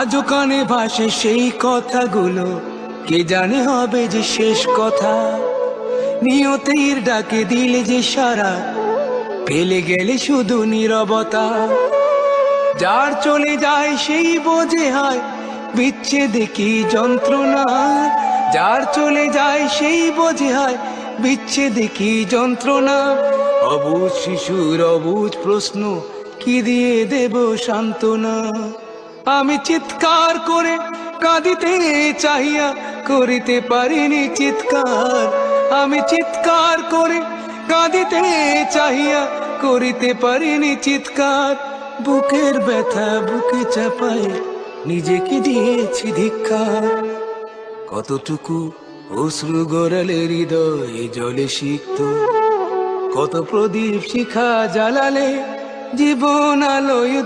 আজও কানে ভাসে সেই কথাগুলো, কে জানে হবে যে শেষ কথা। নিয়তির ডাকে দিলে যে সারা, পেলে গেলে শুধু নীরবতা। যার চলে যায় সেই বোঝে হয় বিচ্ছেদে কি যন্ত্রণা। যার চলে যায় সেই বোঝে হয় বিচ্ছেদে কি যন্ত্রণা। অবুঝ শিশুর অবুঝ প্রশ্ন, কি দিয়ে দেব সান্ত্বনা। আমি চিৎকার করে কাঁদিতে চাহিয়া করিতে পারিনি চিৎকার। আমি চিৎকার করে কাঁদিতে চাহিয়া করিতে পারিনি চিৎকার। বুকের ব্যথা বুকে চাপায় নিজেকে দিয়েছি ধিক্কার। কতটুকু অশ্রু গড়ালে হৃদয় জলে সিক্ত, কত প্রদীপ শিখা জ্বালালে জীবন আলোয়